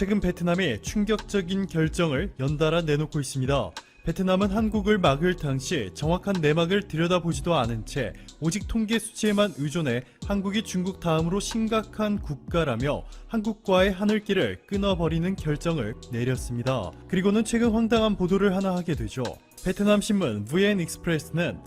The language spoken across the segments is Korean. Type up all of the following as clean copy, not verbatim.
최근 베트남이 충격적인 결정을 연달아 내놓고 있습니다. 베트남은 한국을 막을 당시 정확한 내막을 들여다보지도 않은 채 오직 통계 수치에만 의존해 한국이 중국 다음으로 심각한 국가라며 한국과의 하늘길을 끊어버리는 결정을 내렸습니다. 그리고는 최근 황당한 보도를 하나 하게 되죠. 베트남 신문 VN 익스프레스는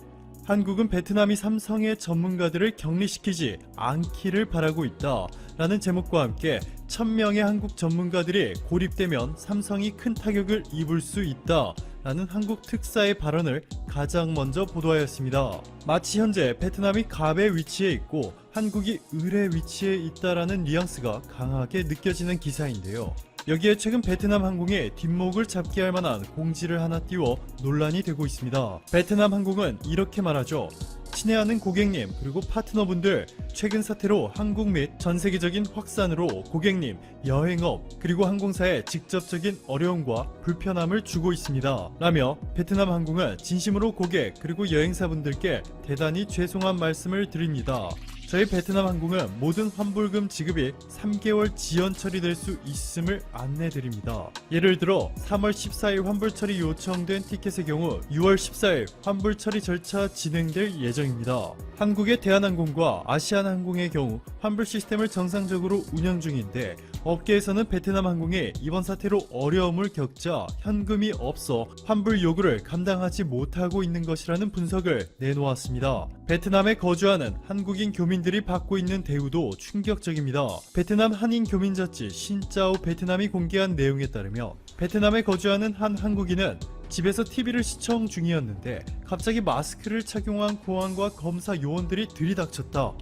한국은 베트남이 삼성의 전문가들을 격리시키지 않기를 바라고 있다 라는 제목과 함께 1000명의 한국 전문가들이 고립되면 삼성이 큰 타격을 입을 수 있다 라는 한국 특사의 발언을 가장 먼저 보도하였습니다. 마치 현재 베트남이 갑의 위치에 있고 한국이 을의 위치에 있다라는 뉘앙스가 강하게 느껴지는 기사인데요. 여기에 최근 베트남 항공에 뒷목을 잡게 할 만한 공지를 하나 띄워 논란이 되고 있습니다. 베트남 항공은 이렇게 말하죠. 친애하는 고객님 그리고 파트너분들, 최근 사태로 한국 및 전세계적인 확산으로 고객님, 여행업 그리고 항공사에 직접적인 어려움과 불편함을 주고 있습니다 라며 베트남 항공은 진심으로 고객 그리고 여행사분들께 대단히 죄송한 말씀을 드립니다. 저희 베트남 항공은 모든 환불금 지급이 3개월 지연 처리될 수 있음을 안내드립니다. 예를 들어 3월 14일 환불 처리 요청된 티켓의 경우 6월 14일 환불 처리 절차 진행될 예정입니다. 한국의 대한항공과 아시아나항공의 경우 환불 시스템을 정상적으로 운영 중인데 업계에서는 베트남 항공이 이번 사태로 어려움을 겪자 현금이 없어 환불 요구를 감당하지 못하고 있는 것이라는 분석을 내놓았습니다. 베트남에 거주하는 한국인 교민들이 받고 있는 대우도 충격적입니다. 베트남 한인 교민잡지 신짜오 베트남이 공개한 내용에 따르면 베트남에 거주하는 한 한국인은 집에서 TV를 시청 중이었는데 갑자기 마스크를 착용한 보안과 검사 요원들이 들이닥쳤다.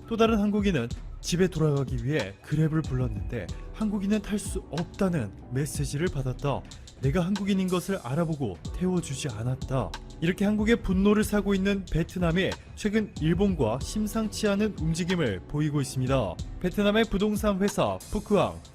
또 다른 한국인은 집에 돌아가기 위해 그랩을 불렀는데 한국인은 탈 수 없다는 메시지를 받았다. 내가 한국인인 것을 알아보고 태워주지 않았다. 이렇게 한국의 분노를 사고 있는 베트남이 최근 일본과 심상치 않은 움직임을 보이고 있습니다. 베트남의 부동산 회사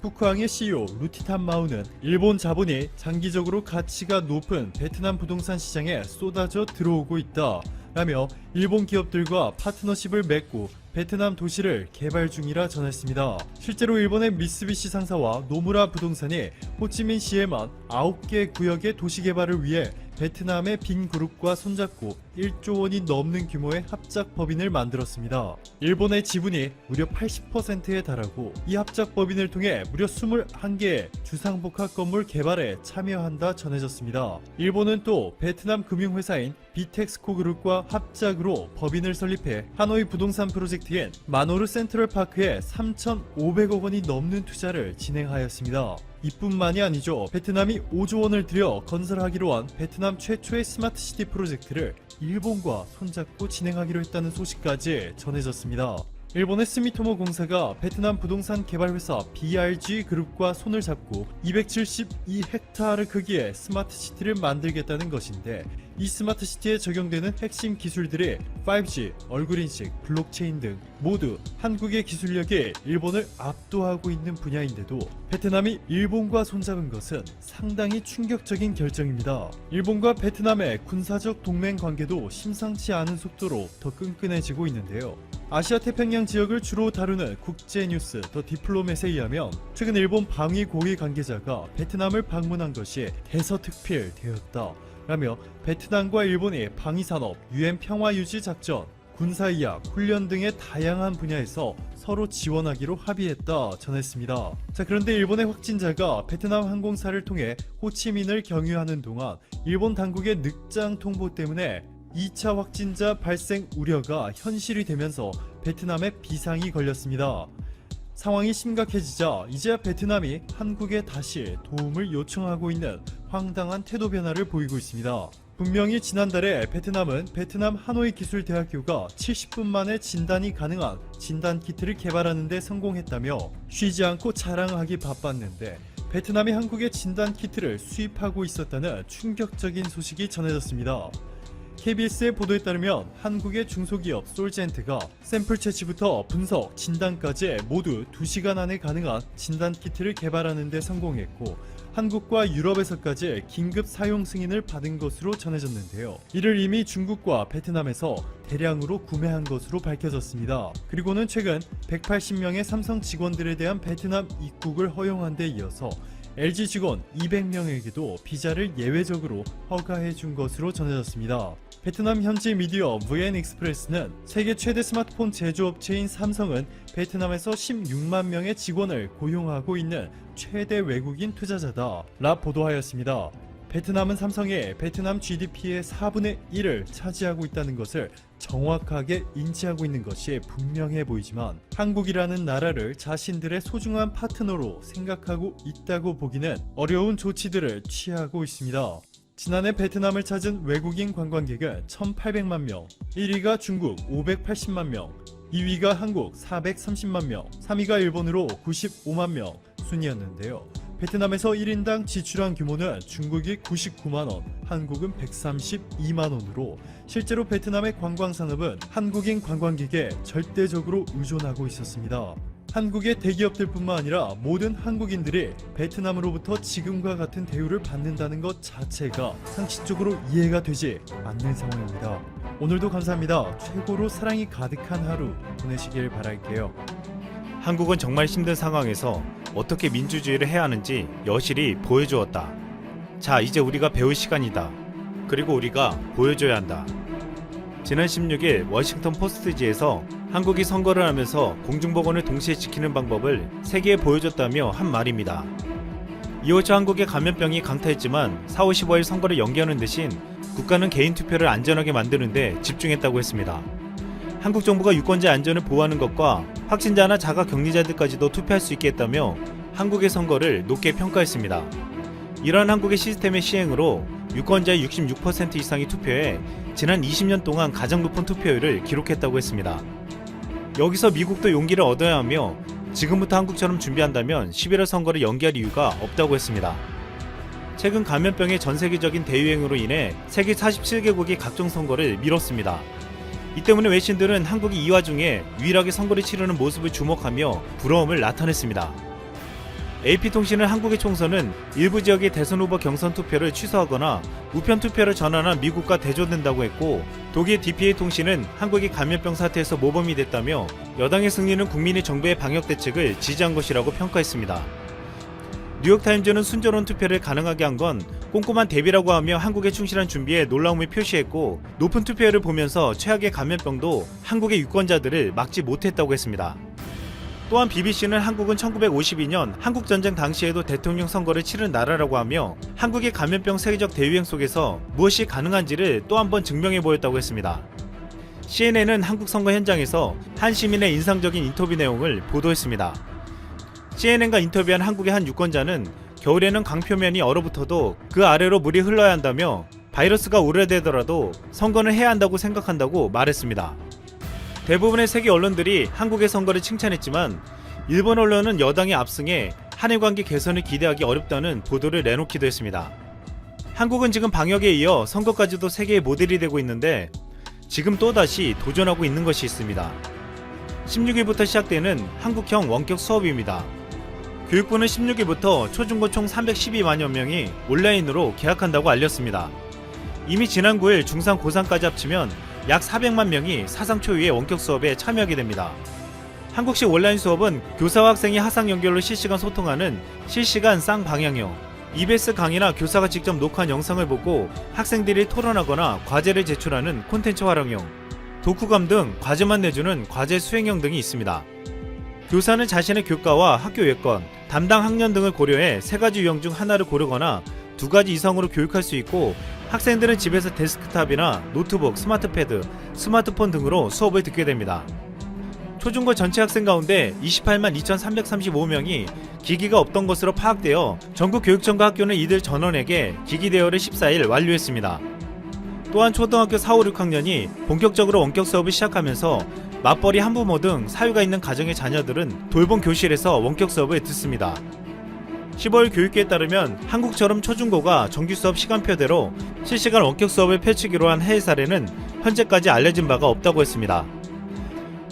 푸크항의 CEO 루티탄 마우는 일본 자본이 장기적으로 가치가 높은 베트남 부동산 시장에 쏟아져 들어오고 있다 라며 일본 기업들과 파트너십을 맺고 베트남 도시를 개발 중이라 전했습니다. 실제로 일본의 미쓰비시 상사와 노무라 부동산이 호치민시에만 9개 구역의 도시 개발을 위해 베트남의 빈 그룹과 손잡고 1조 원이 넘는 규모의 합작 법인을 만들었습니다. 일본의 지분이 무려 80%에 달하고 이 합작 법인을 통해 무려 21개의 주상복합 건물 개발에 참여한다 전해졌습니다. 일본은 또 베트남 금융회사인 비텍스코 그룹과 합작으로 법인을 설립해 하노이 부동산 프로젝트인 마노르 센트럴파크에 3,500억 원이 넘는 투자를 진행하였습니다. 이뿐만이 아니죠. 베트남이 5조 원을 들여 건설하기로 한 베트남 최초의 스마트시티 프로젝트를 일본과 손잡고 진행하기로 했다는 소식까지 전해졌습니다. 일본의 스미토모 공사가 베트남 부동산 개발회사 BRG 그룹과 손을 잡고 272헥타르 크기의 스마트시티를 만들겠다는 것인데 이 스마트시티에 적용되는 핵심 기술들이 5G, 얼굴인식, 블록체인 등 모두 한국의 기술력이 일본을 압도하고 있는 분야인데도 베트남이 일본과 손잡은 것은 상당히 충격적인 결정입니다. 일본과 베트남의 군사적 동맹 관계도 심상치 않은 속도로 더 끈끈해지고 있는데요. 아시아 태평양 지역을 주로 다루는 국제뉴스 더 디플로맷에 의하면 최근 일본 방위 고위 관계자가 베트남을 방문한 것이 대서특필되었다 라며 베트남과 일본이 방위산업, UN 평화유지 작전, 군사이약, 훈련 등의 다양한 분야에서 서로 지원하기로 합의했다 전했습니다. 그런데 일본의 확진자가 베트남 항공사를 통해 호치민을 경유하는 동안 일본 당국의 늑장 통보 때문에 2차 확진자 발생 우려가 현실이 되면서 베트남에 비상이 걸렸습니다. 상황이 심각해지자 이제야 베트남이 한국에 다시 도움을 요청하고 있는 황당한 태도 변화를 보이고 있습니다. 분명히 지난달에 베트남은 베트남 하노이 기술대학교가 70분 만에 진단이 가능한 진단키트를 개발하는 데 성공했다며 쉬지 않고 자랑하기 바빴는데 베트남이 한국의 진단키트를 수입하고 있었다는 충격적인 소식이 전해졌습니다. KBS의 보도에 따르면 한국의 중소기업 솔젠트가 샘플 채취부터 분석, 진단까지 모두 2시간 안에 가능한 진단키트를 개발하는 데 성공했고 한국과 유럽에서까지 긴급 사용 승인을 받은 것으로 전해졌는데요. 이를 이미 중국과 베트남에서 대량으로 구매한 것으로 밝혀졌습니다. 그리고는 최근 180명의 삼성 직원들에 대한 베트남 입국을 허용한 데 이어서 LG 직원 200명에게도 비자를 예외적으로 허가해 준 것으로 전해졌습니다. 베트남 현지 미디어 VN익스프레스는 세계 최대 스마트폰 제조업체인 삼성은 베트남에서 16만 명의 직원을 고용하고 있는 최대 외국인 투자자다 라 보도하였습니다. 베트남은 삼성의 베트남 GDP의 4분의 1을 차지하고 있다는 것을 정확하게 인지하고 있는 것이 분명해 보이지만 한국이라는 나라를 자신들의 소중한 파트너로 생각하고 있다고 보기는 어려운 조치들을 취하고 있습니다. 지난해 베트남을 찾은 외국인 관광객은 1,800만 명, 1위가 중국 580만 명, 2위가 한국 430만 명, 3위가 일본으로 95만 명 순이었는데요. 베트남에서 1인당 지출한 규모는 중국이 99만원, 한국은 132만원으로 실제로 베트남의 관광산업은 한국인 관광객에 절대적으로 의존하고 있었습니다. 한국의 대기업들 뿐만 아니라 모든 한국인들이 베트남으로부터 지금과 같은 대우를 받는다는 것 자체가 상식적으로 이해가 되지 않는 상황입니다. 오늘도 감사합니다. 최고로 사랑이 가득한 하루 보내시길 바랄게요. 한국은 정말 힘든 상황에서 어떻게 민주주의를 해야 하는지 여실히 보여주었다. 자, 이제 우리가 배울 시간이다. 그리고 우리가 보여줘야 한다. 지난 16일 워싱턴 포스트지에서 한국이 선거를 하면서 공중보건을 동시에 지키는 방법을 세계에 보여줬다며 한 말입니다. 이후 초 한국의 감염병이 강타했지만 4, 5, 15일 선거를 연기하는 대신 국가는 개인 투표를 안전하게 만드는 데 집중했다고 했습니다. 한국 정부가 유권자의 안전을 보호하는 것과 확진자나 자가 격리자들까지도 투표할 수 있게 했다며 한국의 선거를 높게 평가했습니다. 이러한 한국의 시스템의 시행으로 유권자의 66% 이상이 투표해 지난 20년 동안 가장 높은 투표율을 기록했다고 했습니다. 여기서 미국도 용기를 얻어야 하며 지금부터 한국처럼 준비한다면 11월 선거를 연기할 이유가 없다고 했습니다. 최근 감염병의 전 세계적인 대유행으로 인해 세계 47개국이 각종 선거를 미뤘습니다. 이 때문에 외신들은 한국이 이 와중에 유일하게 선거를 치르는 모습을 주목하며 부러움을 나타냈습니다. AP통신은 한국의 총선은 일부 지역의 대선 후보 경선 투표를 취소하거나 우편 투표를 전환한 미국과 대조된다고 했고, 독일 DPA통신은 한국이 감염병 사태에서 모범이 됐다며 여당의 승리는 국민이 정부의 방역 대책을 지지한 것이라고 평가했습니다. 뉴욕타임즈는 순조로운 투표를 가능하게 한 건 꼼꼼한 대비라고 하며 한국의 충실한 준비에 놀라움을 표시했고, 높은 투표율을 보면서 최악의 감염병도 한국의 유권자들을 막지 못했다고 했습니다. 또한 BBC는 한국은 1952년 한국전쟁 당시에도 대통령 선거를 치른 나라라고 하며 한국의 감염병 세계적 대유행 속에서 무엇이 가능한지를 또 한 번 증명해 보였다고 했습니다. CNN은 한국 선거 현장에서 한 시민의 인상적인 인터뷰 내용을 보도했습니다. CNN과 인터뷰한 한국의 한 유권자는 겨울에는 강표면이 얼어붙어도 그 아래로 물이 흘러야 한다며 바이러스가 오래되더라도 선거는 해야 한다고 생각한다고 말했습니다. 대부분의 세계 언론들이 한국의 선거를 칭찬했지만 일본 언론은 여당의 압승에 한일 관계 개선을 기대하기 어렵다는 보도를 내놓기도 했습니다. 한국은 지금 방역에 이어 선거까지도 세계의 모델이 되고 있는데 지금 또다시 도전하고 있는 것이 있습니다. 16일부터 시작되는 한국형 원격 수업입니다. 교육부는 16일부터 초중고 총 312만여 명이 온라인으로 개학한다고 알렸습니다. 이미 지난 9일 중3, 고3까지 합치면 약 400만 명이 사상 초유의 원격 수업에 참여하게 됩니다. 한국식 온라인 수업은 교사와 학생이 화상 연결로 실시간 소통하는 실시간 쌍방향형, EBS 강의나 교사가 직접 녹화한 영상을 보고 학생들이 토론하거나 과제를 제출하는 콘텐츠 활용형, 독후감 등 과제만 내주는 과제 수행형 등이 있습니다. 교사는 자신의 교과와 학교 여건, 담당 학년 등을 고려해 3가지 유형 중 하나를 고르거나 2가지 이상으로 교육할 수 있고, 학생들은 집에서 데스크탑이나 노트북, 스마트패드, 스마트폰 등으로 수업을 듣게 됩니다. 초중고 전체 학생 가운데 28만 2,335명이 기기가 없던 것으로 파악되어 전국 교육청과 학교는 이들 전원에게 기기 대여를 14일 완료했습니다. 또한 초등학교 4, 5, 6학년이 본격적으로 원격 수업을 시작하면서 맞벌이, 한부모 등 사유가 있는 가정의 자녀들은 돌봄 교실에서 원격 수업을 듣습니다. 15일 교육부에 따르면 한국처럼 초중고가 정규 수업 시간표대로 실시간 원격 수업을 펼치기로 한 해외 사례는 현재까지 알려진 바가 없다고 했습니다.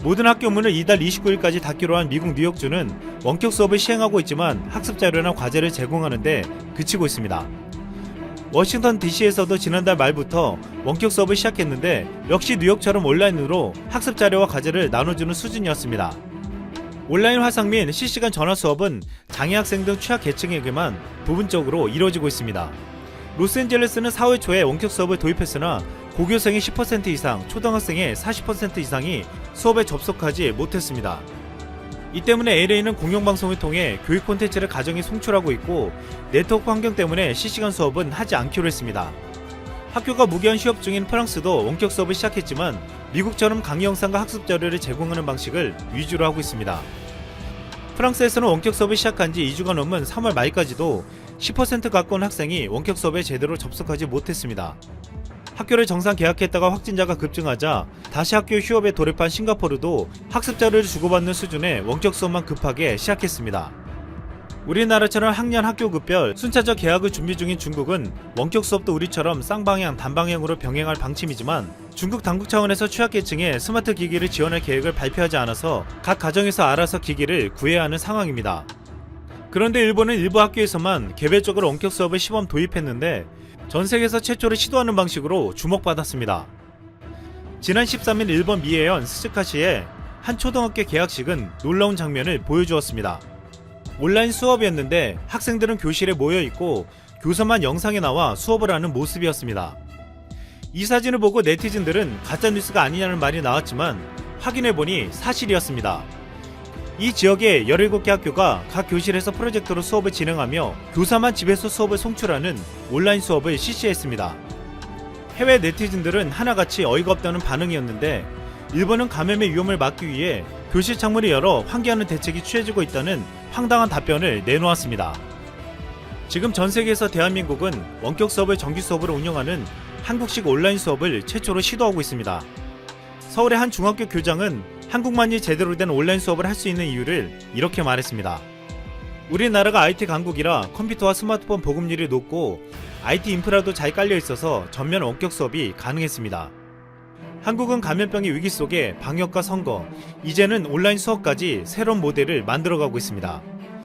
모든 학교 문을 이달 29일까지 닫기로 한 미국 뉴욕주는 원격 수업을 시행하고 있지만 학습 자료나 과제를 제공하는데 그치고 있습니다. 워싱턴 DC에서도 지난달 말부터 원격 수업을 시작했는데 역시 뉴욕처럼 온라인으로 학습 자료와 과제를 나눠주는 수준이었습니다. 온라인 화상 및 실시간 전화 수업은 장애 학생 등 취약 계층에게만 부분적으로 이루어지고 있습니다. 로스앤젤레스는 4월 초에 원격 수업을 도입했으나 고교생의 10% 이상, 초등학생의 40% 이상이 수업에 접속하지 못했습니다. 이 때문에 LA는 공영방송을 통해 교육 콘텐츠를 가정에 송출하고 있고 네트워크 환경 때문에 실시간 수업은 하지 않기로 했습니다. 학교가 무기한 휴업 중인 프랑스도 원격 수업을 시작했지만 미국처럼 강의 영상과 학습 자료를 제공하는 방식을 위주로 하고 있습니다. 프랑스에서는 원격 수업을 시작한 지 2주가 넘은 3월 말까지도 10% 가까운 학생이 원격 수업에 제대로 접속하지 못했습니다. 학교를 정상 개학했다가 확진자가 급증하자 다시 학교 휴업에 돌입한 싱가포르도 학습 자료를 주고받는 수준의 원격 수업만 급하게 시작했습니다. 우리나라처럼 학년 학교급별 순차적 개학을 준비 중인 중국은 원격 수업도 우리처럼 쌍방향 단방향으로 병행할 방침이지만 중국 당국 차원에서 취약계층에 스마트 기기를 지원할 계획을 발표하지 않아서 각 가정에서 알아서 기기를 구해야 하는 상황입니다. 그런데 일본은 일부 학교에서만 개별적으로 원격 수업을 시범 도입했는데 전 세계에서 최초로 시도하는 방식으로 주목받았습니다. 지난 13일 일본 미에현 스즈카시의 한 초등학교 개학식은 놀라운 장면을 보여주었습니다. 온라인 수업이었는데 학생들은 교실에 모여있고 교사만 영상에 나와 수업을 하는 모습이었습니다. 이 사진을 보고 네티즌들은 가짜뉴스가 아니냐는 말이 나왔지만 확인해보니 사실이었습니다. 이 지역의 17개 학교가 각 교실에서 프로젝터로 수업을 진행하며 교사만 집에서 수업을 송출하는 온라인 수업을 실시했습니다. 해외 네티즌들은 하나같이 어이가 없다는 반응이었는데 일본은 감염의 위험을 막기 위해 교실 창문을 열어 환기하는 대책이 취해지고 있다는 황당한 답변을 내놓았습니다. 지금 전 세계에서 대한민국은 원격 수업을 정규 수업으로 운영하는 한국식 온라인 수업을 최초로 시도하고 있습니다. 서울의 한 중학교 교장은 한국만이 제대로 된 온라인 수업을 할 수 있는 이유를 이렇게 말했습니다. 우리나라가 IT 강국이라 컴퓨터와 스마트폰 보급률이 높고 IT 인프라도 잘 깔려 있어서 전면 원격 수업이 가능했습니다. 한국은 감염병의 위기 속에 방역과 선거, 이제는 온라인 수업까지 새로운 모델을 만들어가고 있습니다.